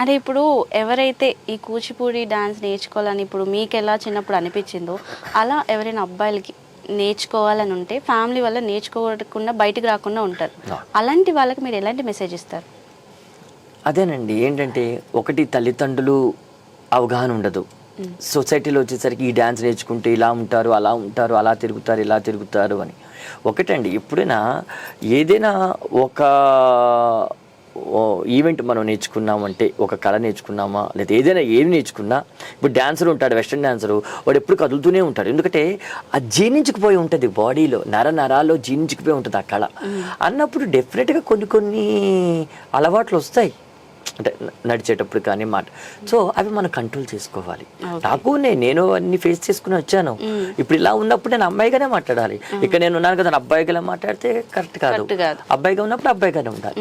అంటే ఇప్పుడు ఎవరైతే ఈ కూచిపూడి డాన్స్ నేర్చుకోవాలని ఇప్పుడు మీకు ఎలా చిన్నప్పుడు అనిపించిందో అలా ఎవరైనా అబ్బాయిలకి నేర్చుకోవాలని ఉంటే ఫ్యామిలీ వల్ల నేర్చుకోకుండా బయటకు రాకుండా ఉంటారు. అలాంటి వాళ్ళకి మీరు ఎలాంటి మెసేజ్ ఇస్తారు? అదేనండి, ఏంటంటే ఒకటి తల్లిదండ్రులు అవగాహన ఉండదు. సొసైటీలో వచ్చేసరికి ఈ డ్యాన్స్ నేర్చుకుంటే ఇలా ఉంటారు, అలా ఉంటారు, అలా తిరుగుతారు, ఇలా తిరుగుతారు అని. ఒకటండి, ఎప్పుడైనా ఏదైనా ఒక ఈవెంట్ మనం నేర్చుకున్నామంటే, ఒక కళ నేర్చుకున్నామా లేదా ఏదైనా ఏమి నేర్చుకున్నా, ఇప్పుడు డ్యాన్సర్ ఉంటాడు, వెస్ట్రన్ డ్యాన్సరు, వాడు ఎప్పుడు కదులుతూనే ఉంటాడు. ఎందుకంటే అది జీర్ణించుకుపోయి ఉంటుంది, బాడీలో నరాల్లో జీర్ణించుకుపోయి ఉంటుంది ఆ కళ అన్నప్పుడు డెఫినెట్గా కొన్ని అలవాట్లు వస్తాయి. అంటే నడిచేటప్పుడు కానీ మాట. సో అవి మనం కంట్రోల్ చేసుకోవాలి. నాకు నేను అన్ని ఫేస్ చేసుకుని వచ్చాను. ఇప్పుడు ఇలా ఉన్నప్పుడు నేను అమ్మాయిగానే మాట్లాడాలి. ఇక్కడ నేను ఉన్నాను కదా, అబ్బాయిగా మాట్లాడితే కరెక్ట్ కాదు. అబ్బాయిగా ఉన్నప్పుడు అబ్బాయిగానే ఉండాలి.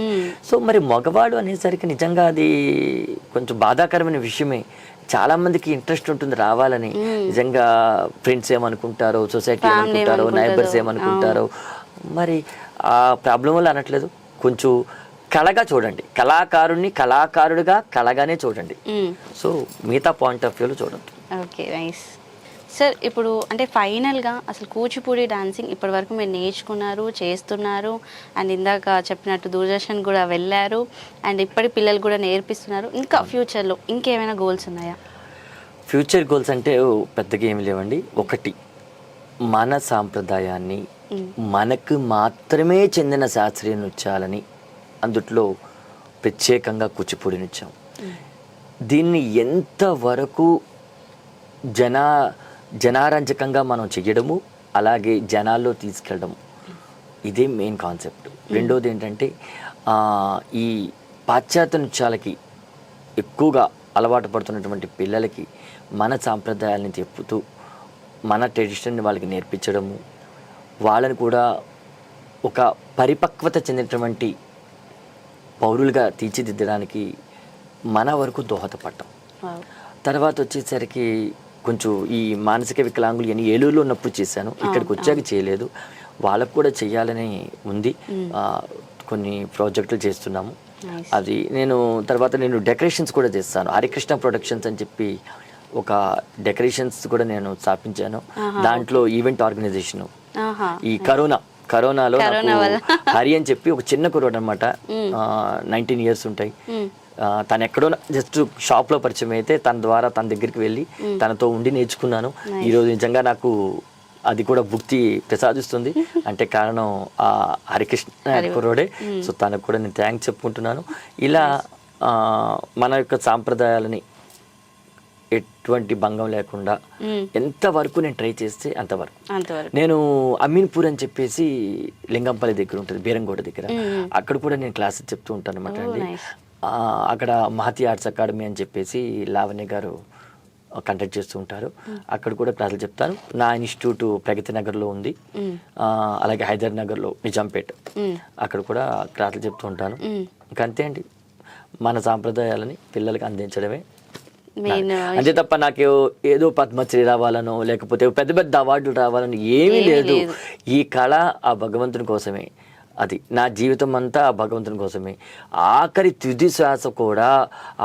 సో మరి మగవాడు అనేసరికి నిజంగా అది కొంచెం బాధాకరమైన విషయమే. చాలా మందికి ఇంట్రెస్ట్ ఉంటుంది రావాలని. నిజంగా ఫ్రెండ్స్ ఏమనుకుంటారో, సొసైటీ ఏమనుకుంటారో, నైబర్స్ ఏమనుకుంటారో, మరి ఆ ప్రాబ్లం వల్ల అనట్లేదు. కొంచెం కళగా చూడండి, కళాకారుడిని కళాకారుడిగా కళగానే చూడండి. సో మిగతా పాయింట్ ఆఫ్ వ్యూలో చూడండి. Okay, nice sir. ఇప్పుడు అంటే ఫైనల్గా అసలు కూచిపూడి డాన్సింగ్ ఇప్పటి వరకు మీరు నేర్చుకున్నారు, చేస్తున్నారు, అండ్ ఇందాక చెప్పినట్టు దూరదర్శన్ కూడా వెళ్ళారు, అండ్ ఇప్పటి పిల్లలు కూడా నేర్పిస్తున్నారు. ఇంకా ఫ్యూచర్లో ఇంకేమైనా గోల్స్ ఉన్నాయా? ఫ్యూచర్ గోల్స్ అంటే పెద్దగా ఏమి లేవండి. ఒకటి, మన సాంప్రదాయాన్ని మనకు మాత్రమే చెందిన శాస్త్రీయ నృత్యాలని, అందుట్లో ప్రత్యేకంగా కూచిపూడి నృత్యం, దీన్ని ఎంతవరకు జనారంజకంగా మనం చెయ్యడము, అలాగే జనాల్లో తీసుకెళ్ళడము, ఇదే మెయిన్ కాన్సెప్ట్. రెండోది ఏంటంటే ఈ పాశ్చాత్య నృత్యాలకి ఎక్కువగా అలవాటు పడుతున్నటువంటి పిల్లలకి మన సాంప్రదాయాలని చెప్పుతూ మన ట్రెడిషన్ని వాళ్ళకి నేర్పించడము, వాళ్ళని కూడా ఒక పరిపక్వత చెందినటువంటి పౌరులుగా తీర్చిదిద్దడానికి మన వరకు దోహదపడ్డాం. తర్వాత వచ్చేసరికి కొంచెం ఈ మానసిక వికలాంగులు అని ఏలూరులో ఉన్నప్పుడు చేశాను, ఇక్కడికి వచ్చాక చేయలేదు. వాళ్ళకు కూడా చేయాలని ఉంది. కొన్ని ప్రాజెక్టులు చేస్తున్నాము. అది తర్వాత నేను డెకరేషన్స్ కూడా చేస్తాను. హరికృష్ణ ప్రొడక్షన్స్ అని చెప్పి ఒక డెకరేషన్స్ కూడా నేను స్థాపించాను. దాంట్లో ఈవెంట్ ఆర్గనైజేషను. ఈ కరోనాలో హరి అని చెప్పి ఒక చిన్న కుర్రాడు అనమాట, 19 years ఉంటాయి. తను ఎక్కడో జస్ట్ షాప్లో పరిచయం అయితే తన ద్వారా తన దగ్గరికి వెళ్ళి తనతో ఉండి నేర్చుకున్నాను. ఈరోజు నిజంగా నాకు అది కూడా భుక్తి ప్రసాదిస్తుంది. అంటే కారణం ఆ హరికృష్ణ కుర్రోడే. సో తనకు కూడా నేను థ్యాంక్స్ చెప్పుకుంటున్నాను. ఇలా మన యొక్క సాంప్రదాయాలని ఎటువంటి భంగం లేకుండా ఎంతవరకు నేను ట్రై చేస్తే అంతవరకు. నేను అమీన్పూర్ అని చెప్పేసి లింగంపల్లి దగ్గర ఉంటుంది, బీరంగోడ దగ్గర, అక్కడ కూడా నేను క్లాసెస్ చెప్తూ ఉంటాను అనమాట అండి. అక్కడ మహతి ఆర్ట్స్ అకాడమీ అని చెప్పేసి లావణ్య గారు కండక్ట్ చేస్తూ ఉంటారు. అక్కడ కూడా క్లాసులు చెప్తాను. నా ఇన్స్టిట్యూట్ ప్రగతి నగర్లో ఉంది, అలాగే హైదర్ నగర్లో నిజాంపేట్, అక్కడ కూడా క్లాసులు చెప్తూ ఉంటాను. ఇంకంతే అండి, మన సాంప్రదాయాలని పిల్లలకి అందించడమే అంతే తప్ప నాకు ఏదో పద్మశ్రీ రావాలనో లేకపోతే పెద్ద పెద్ద అవార్డులు రావాలని ఏమీ లేదు. ఈ కళ ఆ భగవంతుని కోసమే. అది నా జీవితం అంతా ఆ భగవంతుని కోసమే. ఆఖరి తుది శ్వాస కూడా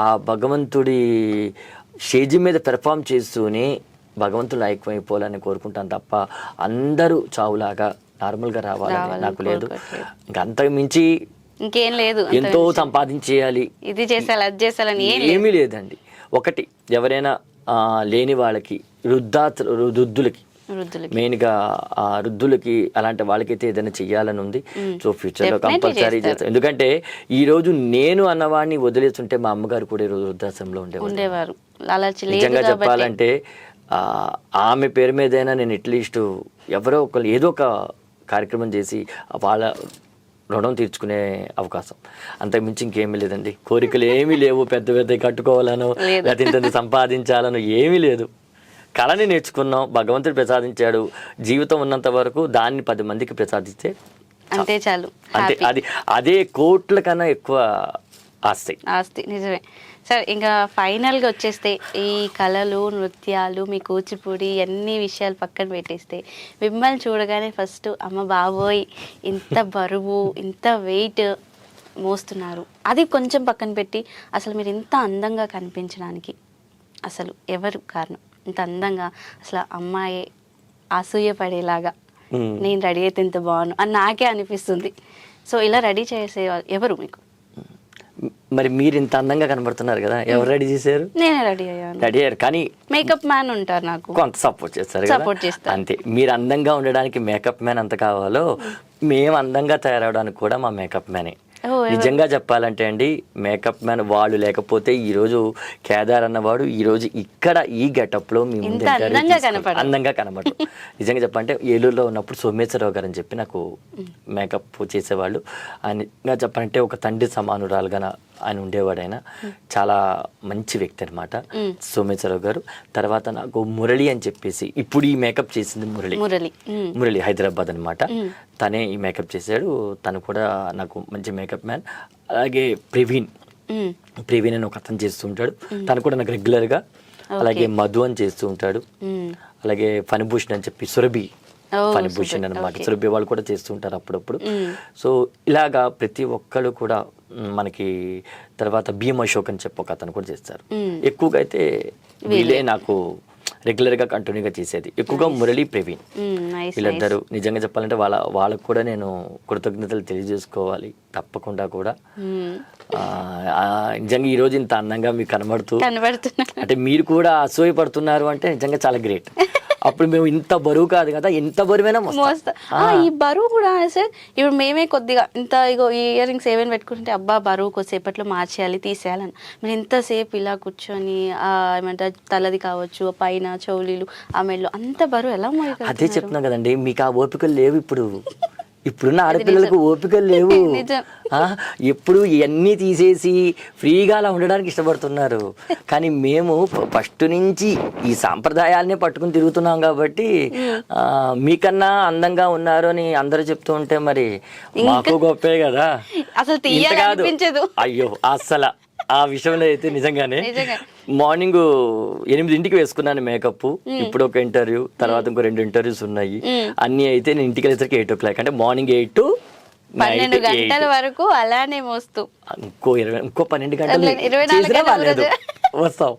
ఆ భగవంతుడి స్టేజ్ మీద పెర్ఫామ్ చేస్తూనే భగవంతుడు ఐక్యమైపోవాలని కోరుకుంటాను తప్ప అందరూ చావులాగా నార్మల్గా రావాలని నాకు లేదు. ఇంకంతకు మించి ఇంకేం లేదు. ఎంతో సంపాదించేయాలి, ఇది చేయాలి, అది చేయాలని ఏమీ లేదండి. ఒకటి, ఎవరైనా లేని వాళ్ళకి, వృద్ధులకి, మెయిన్గా వృద్ధులకి, అలాంటి వాళ్ళకైతే ఏదైనా చెయ్యాలని ఉంది. సో ఫ్యూచర్లో కంపల్సరీ చేస్తాను. ఎందుకంటే ఈరోజు నేను అన్నవాడిని వదిలేస్తుంటే మా అమ్మగారు కూడా ఈరోజు వృద్ధాశ్రమంలో ఉండేవారు. నిజంగా చెప్పాలంటే ఆమె పేరు మీదైనా నేను అట్లీస్ట్ ఎవరో ఒకరు ఏదో ఒక కార్యక్రమం చేసి వాళ్ళ రుణం తీర్చుకునే అవకాశం, అంతకుమించి ఇంకేమీ లేదండి. కోరికలు ఏమీ లేవు, పెద్ద పెద్ద కట్టుకోవాలనో లేకపోతే ఇంత సంపాదించాలనో ఏమీ లేదు. కళని నేర్చుకున్నాం, భగవంతుడు ప్రసాదించాడు. జీవితం ఉన్నంత వరకు దాన్ని 10 మందికి ప్రసాదిస్తే అంతే చాలు. అంతే, అదే కోట్ల కన్నా ఎక్కువ ఆస్తి. నిజమే సార్. ఇంకా ఫైనల్గా వచ్చేస్తే ఈ కళలు, నృత్యాలు, మీ కూచిపూడి అన్ని విషయాలు పక్కన పెట్టేస్తే మిమ్మల్ని చూడగానే ఫస్ట్ అమ్మ బాబోయ్ ఇంత బరువు, ఇంత వెయిట్ మోస్తున్నారు, అది కొంచెం పక్కన పెట్టి అసలు మీరు ఇంత అందంగా కనిపించడానికి అసలు ఎవరు కారణం? ఇంత అందంగా అసలు అమ్మాయి అసూయపడేలాగా నేను రెడీ అయితే ఇంత బాగున్నాను అని నాకే అనిపిస్తుంది. సో ఇలా రెడీ చేసే ఎవరు మీకు? మరి మీరు ఇంత అందంగా కనబడుతున్నారు కదా, ఎవరు రెడీ చేశారు? నేనే రెడీ అయ్యాను. రెడీ అయ్యారు, కానీ మేకప్ మ్యాన్ ఉంటారు, నాకు కొంత సపోర్ట్ చేస్తారు కదా. సపోర్ట్ చేస్తారు. అంతే, మీరు అందంగా ఉండడానికి మేకప్ మ్యాన్ ఎంత కావాలో మేము అందంగా తయారవడానికి కూడా మా మేకప్ మ్యానే. నిజంగా చెప్పాలంటే అండి, మేకప్ మ్యాన్ వాళ్ళు లేకపోతే ఈరోజు కేదార్ అన్నవాడు ఈరోజు ఇక్కడ ఈ గెటప్లో మీ ముందు అందంగా కనబడు. నిజంగా చెప్పాలంటే ఏలూరులో ఉన్నప్పుడు సోమేశ్వరరావు గారు అని చెప్పి నాకు మేకప్ చేసేవాళ్ళు. ఆయన చెప్పాలంటే ఒక తండ్రి సమానురాలుగా ఆయన ఉండేవాడు. ఆయన చాలా మంచి వ్యక్తి అనమాట సోమేశ్వరరావు గారు. తర్వాత నాకు మురళి అని చెప్పేసి, ఇప్పుడు ఈ మేకప్ చేసింది మురళి హైదరాబాద్ అనమాట. తనే ఈ మేకప్ చేశాడు. తను కూడా నాకు మంచి మేకప్ మ్యాన్. అలాగే ప్రవీణ్ అని ఒక అతను చేస్తూ ఉంటాడు, తను కూడా నాకు రెగ్యులర్గా. అలాగే మధు అని చేస్తూ ఉంటాడు. అలాగే ఫణిభూషణ్ అని చెప్పి సురభి ఫణిభూషణ్ అనమాట, సురభి వాళ్ళు కూడా చేస్తూ ఉంటారు అప్పుడప్పుడు. సో ఇలాగా ప్రతి ఒక్కరు కూడా మనకి. తర్వాత బిఎం అశోక్ అని చెప్పి ఒక అతను కూడా చేస్తారు. ఎక్కువగా అయితే వీళ్ళే నాకు రెగ్యులర్గా కంటిన్యూగా చేసేది, ఎక్కువగా మురళి ప్రవీణ్ వీళ్ళిద్దరు. నిజంగా చెప్పాలంటే వాళ్ళకు కూడా నేను కృతజ్ఞతలు తెలియజేసుకోవాలి తప్పకుండా కూడా. నిజంగా ఈరోజు ఇంత అందంగా మీకు కనబడుతూ అంటే మీరు కూడా అసూయపడుతున్నారు అంటే నిజంగా చాలా గ్రేట్. అప్పుడు మేము ఇంత బరువు కాదు కదా, ఎంత బరువైనా మోస్తా. ఈ బరువు కూడా సార్ ఇప్పుడు మేమే కొద్దిగా ఇంత ఇగో ఈ ఇయర్ రింగ్స్ ఏమైనా పెట్టుకుంటే అబ్బా బరువు కొద్దిసేపట్లో మార్చేయాలి తీసేయాలని, మీరు ఎంతసేపు ఇలా కూర్చొని ఏమంటారు తలది కావచ్చు, పైన చౌలీలు, ఆ మెడలో అంత బరువు ఎలా మోయగలుగుతారు? అదే చెప్తున్నాం కదండి, మీకు ఆ ఓపికలు లేవు. ఇప్పుడున్న ఆడపిల్లలకు ఓపికలు లేవు. ఎప్పుడు ఇవన్నీ తీసేసి ఫ్రీగా అలా ఉండడానికి ఇష్టపడుతున్నారు. కానీ మేము ఫస్ట్ నుంచి ఈ సాంప్రదాయాలనే పట్టుకుని తిరుగుతున్నాం కాబట్టి మీకన్నా అందంగా ఉన్నారు అని అందరూ చెప్తూ ఉంటే మరి మాకు గొప్పే కదా. అసలు అయ్యో అస్సలు ఆ విషయంలో అయితే నిజంగానే మార్నింగ్ 8 వేసుకున్నాను మేకప్. ఇప్పుడు ఒక ఇంటర్వ్యూ, తర్వాత ఇంకో 2 ఇంటర్వ్యూస్ ఉన్నాయి. అన్ని అయితే నేను ఇంటికి వెళ్ళేసరికి 8 o'clock, అంటే మార్నింగ్ 8 to 12 గంటల వరకు అలానే మోస్తూ ఇంకో 12 గంటలు వస్తాం.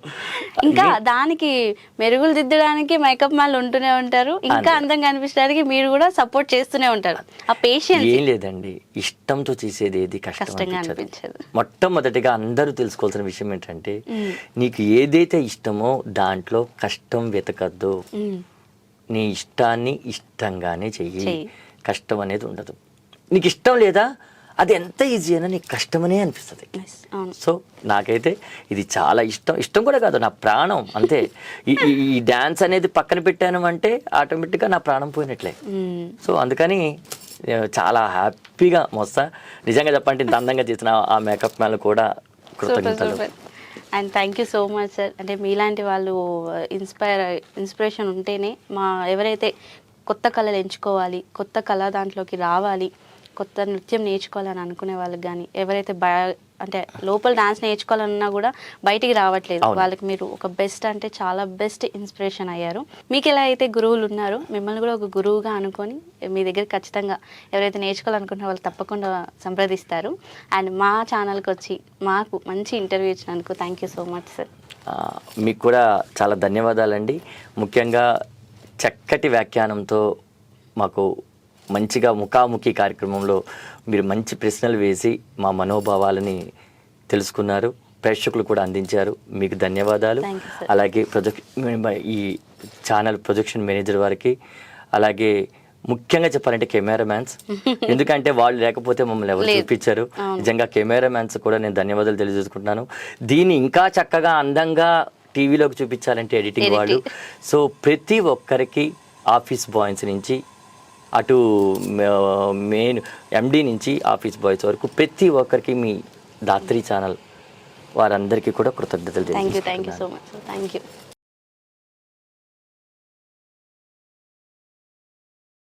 ఇంకా దానికి మెరుగులు దిద్దడానికి మేకప్ మ్యాన్లు ఉంటూనే ఉంటారు, ఇంకా అందంగా అనిపించడానికి మీరు కూడా సపోర్ట్ చేస్తూనే ఉంటారు. ఆ పేషెన్స్ ఏం లేదండి, ఇష్టంతో చేసేది ఏది కష్టంగా అనిపించదు. మొట్టమొదటిగా అందరూ తెలుసుకోవాల్సిన విషయం ఏంటంటే, నీకు ఏదైతే ఇష్టమో దాంట్లో కష్టం వెతకద్దు. నీ ఇష్టాన్ని ఇష్టంగానే చెయ్యి, కష్టం అనేది ఉండదు. నీకు ఇష్టం లేదా, అది ఎంత ఈజీ అయినా నీకు కష్టమనే అనిపిస్తుంది. సో నాకైతే ఇది చాలా ఇష్టం కూడా కాదు, నా ప్రాణం. అంతే, ఈ డ్యాన్స్ అనేది పక్కన పెట్టాను అంటే ఆటోమేటిక్గా నా ప్రాణం పోయినట్లే. సో అందుకని చాలా హ్యాపీగా మోస్తా. నిజంగా చెప్పంటే ఇంత అందంగా చేసిన ఆ మేకప్ మ్యాన్ కూడా కృతజ్ఞతలు. And thank you so much sir. అంటే మీలాంటి వాళ్ళు ఇన్స్పిరేషన్ ఉంటేనే ఎవరైతే కొత్త కళలు ఎంచుకోవాలి, కొత్త కళ దాంట్లోకి రావాలి, కొత్త నృత్యం నేర్చుకోవాలని అనుకునే వాళ్ళకి కానీ, ఎవరైతే అంటే లోపల డాన్స్ నేర్చుకోవాలన్నా కూడా బయటికి రావట్లేదు, వాళ్ళకి మీరు ఒక బెస్ట్ అంటే చాలా బెస్ట్ ఇన్స్పిరేషన్ అయ్యారు. మీకు ఎలా అయితే గురువులు ఉన్నారో మిమ్మల్ని కూడా ఒక గురువుగా అనుకొని మీ దగ్గర ఖచ్చితంగా ఎవరైతే నేర్చుకోవాలనుకుంటున్న వాళ్ళు తప్పకుండా సంప్రదిస్తారు. అండ్ మా ఛానల్కి వచ్చి మాకు మంచి ఇంటర్వ్యూ ఇచ్చినందుకు thank you so much sir. మీకు కూడా చాలా ధన్యవాదాలండి. ముఖ్యంగా చక్కటి వ్యాఖ్యానంతో మాకు మంచిగా ముఖాముఖి కార్యక్రమంలో మీరు మంచి ప్రశ్నలు వేసి మా మనోభావాలని తెలుసుకున్నారు, ప్రేక్షకులు కూడా అందించారు. మీకు ధన్యవాదాలు. అలాగే ఈ ఛానల్ ప్రొజెక్షన్ మేనేజర్ వారికి, అలాగే ముఖ్యంగా చెప్పాలంటే కెమెరామ్యాన్స్, ఎందుకంటే వాళ్ళు లేకపోతే మమ్మల్ని ఎవరు చూపించారు. నిజంగా కెమెరామ్యాన్స్ కూడా నేను ధన్యవాదాలు తెలియజేసుకుంటున్నాను. దీన్ని ఇంకా చక్కగా అందంగా టీవీలోకి చూపించాలంటే ఎడిటింగ్ వాళ్ళు. సో ప్రతి ఒక్కరికి ఆఫీస్ బాయ్స్ నుంచి అటు మెయిన్ ఎండి నుంచి ఆఫీస్ బాయ్స్ వరకు ప్రతి ఒక్కరికి మీ ధాత్రి ఛానల్ వారందరికీ కూడా కృతజ్ఞతలు. Thank you so much. Thank you.